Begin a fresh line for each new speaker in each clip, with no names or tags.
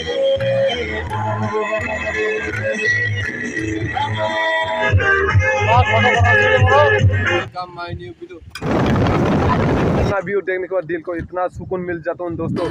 इतना व्यू देखने के बाद दिल को इतना सुकून मिल जाता हूँ दोस्तों।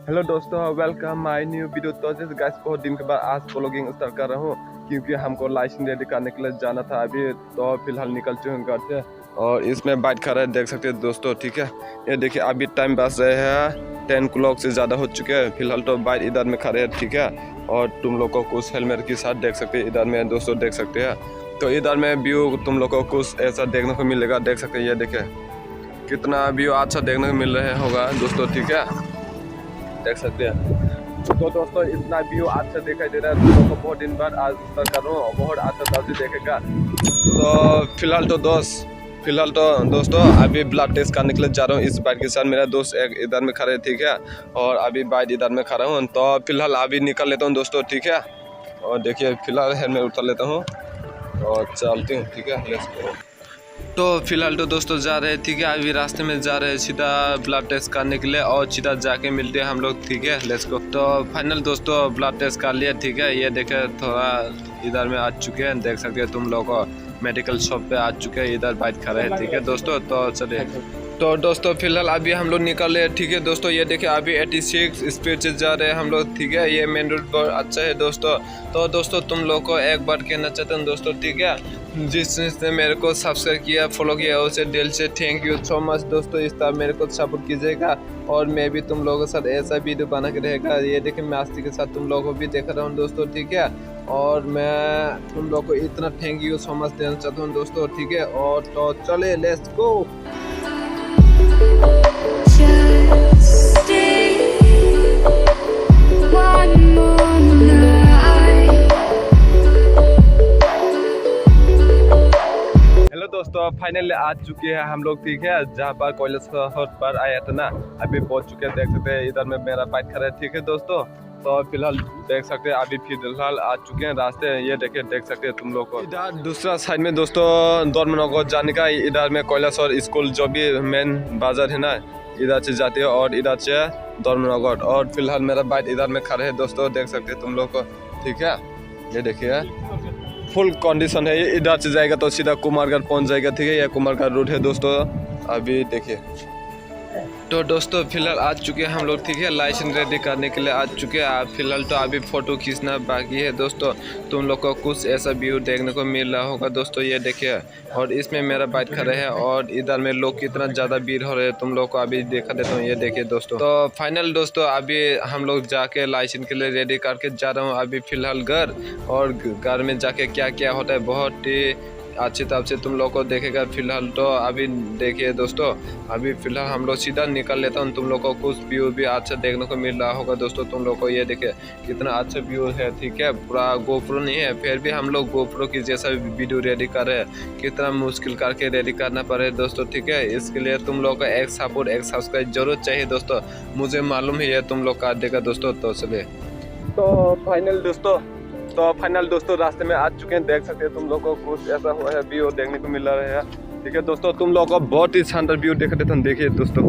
हेलो दोस्तों, वेलकम माय न्यू वीडियो। तो जैसे गाइस बहुत दिन के बाद आज व्लॉगिंग स्टार्ट कर रहा हूँ क्योंकि हमको लाइसेंस रेडी करने के लिए जाना था अभी। तो फिलहाल निकल चुके हैं घर से और इसमें बाइक खड़ा है, देख सकते हैं दोस्तों। ठीक है, ये देखिए अभी टाइम बस रहे हैं 10 o'clock से ज़्यादा हो चुके हैं। फिलहाल तो बाइक इधर में खड़े हैं, ठीक है। और तुम लोग को कुछ हेलमेट के साथ देख सकते हैं, इधर में दोस्तों देख सकते हैं। तो इधर में व्यू तुम लोग को कुछ ऐसा देखने को मिलेगा, देख सकते हैं। ये देखे कितना व्यू अच्छा देखने को मिल रहा होगा दोस्तों, ठीक है, देख सकते हैं। तो दोस्तों इतना व्यू अच्छा दिखाई दे रहा है, तुम लोग को बहुत दिन बाद आज स्टार्ट कर रहा हूँ, बहुत अच्छा तरीके देखेगा। तो फिलहाल तो दोस्तों अभी ब्लड टेस्ट करने के लिए जा रहा हूँ इस बाइक के साथ। मेरा दोस्त एक इधर में खड़े, ठीक है, और अभी बाइक इधर में खड़ा हूँ। तो फिलहाल अभी निकल लेता हूँ दोस्तों, ठीक है। और देखिए फिलहाल हेलमेट उतार लेता हूँ और चलती हूँ, ठीक है, लेट्स गो। तो फिलहाल तो दोस्तों जा रहे हैं, ठीक है, अभी रास्ते में जा रहे हैं सीधा ब्लड टेस्ट करने के लिए और सीधा जाके मिलते हैं हम लोग, ठीक है, लेट्स गो। तो फाइनल दोस्तों ब्लड टेस्ट कर लिया, ठीक है। ये देखे थोड़ा इधर में आ चुके हैं, देख सकते हैं तुम लोग को मेडिकल शॉप पे आ चुके हैं, इधर बाइक खड़ा है, ठीक है दोस्तों। तो चलिए, तो दोस्तों फिलहाल अभी हम लोग निकल रहे हैं, ठीक है दोस्तों। ये देखिए अभी 86 स्पीड से जा रहे हैं हम लोग, ठीक है। ये मेन रोड बहुत अच्छा है दोस्तों। तो दोस्तों तुम लोग को एक बार कहना चाहता हूँ दोस्तों, ठीक है, जिसने मेरे को सब्सक्राइब किया, फॉलो किया, उसे दिल से थैंक यू सो मच दोस्तों। इस तरह मेरे को सपोर्ट कीजिएगा और मैं भी तुम लोगों के साथ ऐसा वीडियो बना के रहेगा। ये देखिए मैं आस्ती के साथ तुम लोगों को भी देख रहा हूँ दोस्तों, ठीक है। और मैं तुम लोग को इतना थैंक यू सो मच देना चाहता हूँ दोस्तों, ठीक है। और तो चले लेट्स गो। हेलो दोस्तों, फाइनली आ चुके हैं हम लोग, ठीक है, जहाँ पर कोयला पर आया था ना, अभी पहुंच चुके हैं, देख सकते हैं। इधर में मेरा बाइक खड़ा है, ठीक है दोस्तों। तो फिलहाल देख सकते हैं अभी फिलहाल आ चुके हैं रास्ते। ये देख सकते हैं तुम लोग को। इधर दूसरा साइड में दोस्तों धर्मनगर जाने का, इधर में कैलाशवर स्कूल जो भी मेन बाजार है ना, इधर से जाते हैं और इधर से धर्मनगर। और फिलहाल मेरा बाइक इधर में खड़ा है दोस्तों, देख सकते हैं तुम लोग को, ठीक है। ये देखिए फुल कंडीशन है, ये इधर से जाएगा तो सीधा कुमारगढ़ पहुंच जाएगा, ठीक है। ये कुमारगढ़ रोड है दोस्तों, अभी देखिए। तो दोस्तों फिलहाल आ चुके हैं हम लोग, ठीक है, लाइसेंस रेडी करने के लिए आ चुके हैं। फिलहाल तो अभी फ़ोटो खींचना बाकी है दोस्तों। तुम लोग को कुछ ऐसा व्यू देखने को मिल रहा होगा दोस्तों, ये देखिए। और इसमें मेरा बाइक खड़े है और इधर में लोग कितना ज़्यादा भीड़ हो रहे हैं, तुम लोग को अभी देखा देता हूँ, ये देखिए दोस्तों। तो फाइनल दोस्तों अभी हम लोग जाके लाइसेंस के लिए रेडी करके जा रहा हूँ अभी फिलहाल घर। और घर में जाके क्या क्या होता है बहुत ही अच्छी तरह से तुम लोग को देखेगा। फिलहाल तो अभी देखिए दोस्तों, अभी फिलहाल हम लोग सीधा निकल लेता हूँ। तुम लोग को कुछ व्यू भी अच्छा देखने को मिल रहा होगा दोस्तों तुम लोग को। ये देखिए कितना अच्छा व्यू है, ठीक है। पूरा गोप्रो नहीं है, फिर भी हम लोग गोप्रो की जैसा वीडियो रेडी कर रहे हैं। कितना मुश्किल करके रेडी करना पड़े दोस्तों, ठीक है। इसके लिए तुम लोग का एक सपोर्ट, एक सब्सक्राइब जरूर चाहिए दोस्तों, मुझे मालूम है ये तुम लोग कर देगा दोस्तों। तो चलिए, तो फाइनल दोस्तों रास्ते में आ चुके हैं, देख सकते हैं तुम लोग को कुछ ऐसा हुआ है व्यू देखने को मिल रहा है, ठीक है दोस्तों। तुम लोग को बहुत ही शानदार व्यू देख देते हैं, देखिए दोस्तों।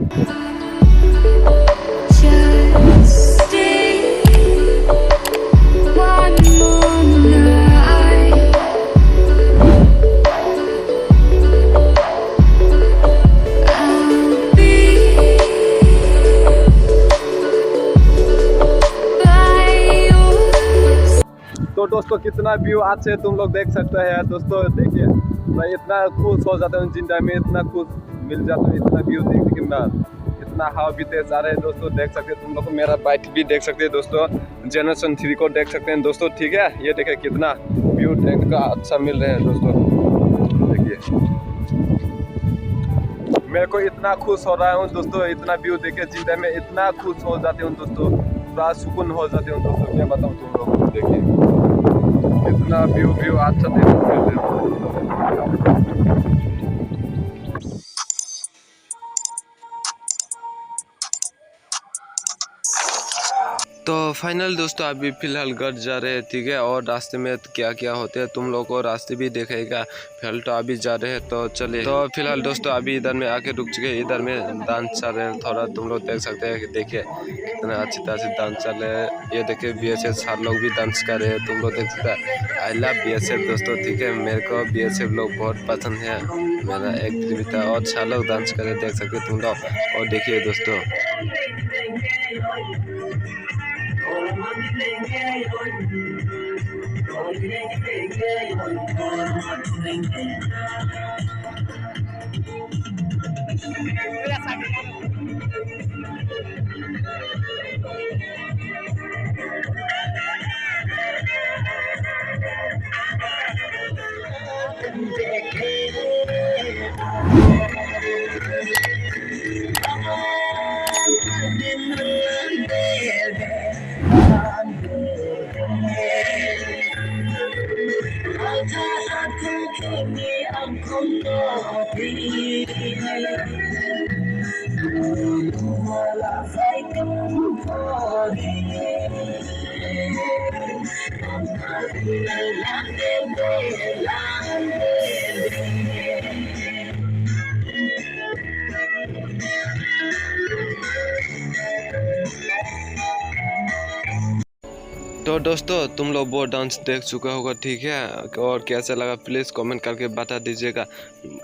तो दोस्तों कितना व्यू अच्छे है तुम लोग देख सकते हैं दोस्तों, देखिए मैं इतना खुश हो जाता हूँ जिंदगी में, इतना खुश मिल जाता है इतना व्यू देखने के बाद। इतना हवा भी तेज आ रहा है दोस्तों, देख सकते हैं तुम लोग को। मेरा बाइक भी देख सकते हैं दोस्तों, जनरेशन 3 को देख सकते हैं दोस्तों, ठीक है। ये देखिए कितना व्यू देखने का अच्छा मिल रहा है दोस्तों, देखिए। मेरे को इतना खुश हो रहा हूँ दोस्तों, इतना व्यू देखे जिंदगी में इतना खुश हो जाते हूँ दोस्तों, पूरा सुकून हो जाते हूँ दोस्तों। क्या बताऊँ तुम लोग को, देखिए कितना व्यू अच्छा देखने तो फाइनल दोस्तों अभी फ़िलहाल घर जा रहे हैं, ठीक है। और रास्ते में क्या क्या होते हैं तुम लोग को रास्ते भी देखेगा। फिलहाल तो अभी जा रहे हैं, तो चलिए। तो फिलहाल दोस्तों अभी इधर में आके रुक चुके, इधर में डांस चल रहे हैं। थोड़ा तुम लोग देख सकते हैं कि देखिए कितना अच्छी तरह से डांस चल रहे हैं। ये देखिए BSF सर लोग भी डांस कर रहे हैं, तुम लोग देख सकते हैं। आई लव BSF दोस्तों, ठीक है। मेरे को BSF लोग बहुत पसंद है, मेरा एक ड्रीम था। और सर लोग डांस कर रहे देख सकते तुम लोग। और देखिए दोस्तों तो दोस्तों तुम लोग वो डांस देख चुका होगा, ठीक है। और कैसा लगा प्लीज़ कमेंट करके बता दीजिएगा।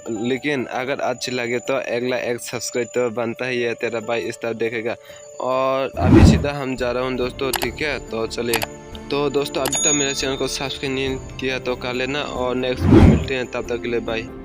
लेकिन अगर अच्छी लगे तो अगला एक सब्सक्राइब तो बनता ही है, तेरा भाई इस तरह देखेगा। और अभी सीधा हम जा रहा हूँ दोस्तों, ठीक है। तो चलिए। तो दोस्तों अभी तक मेरे चैनल को सब्सक्राइब नहीं किया तो कर लेना, और नेक्स्ट में मिलते हैं, तब तक के लिए बाय।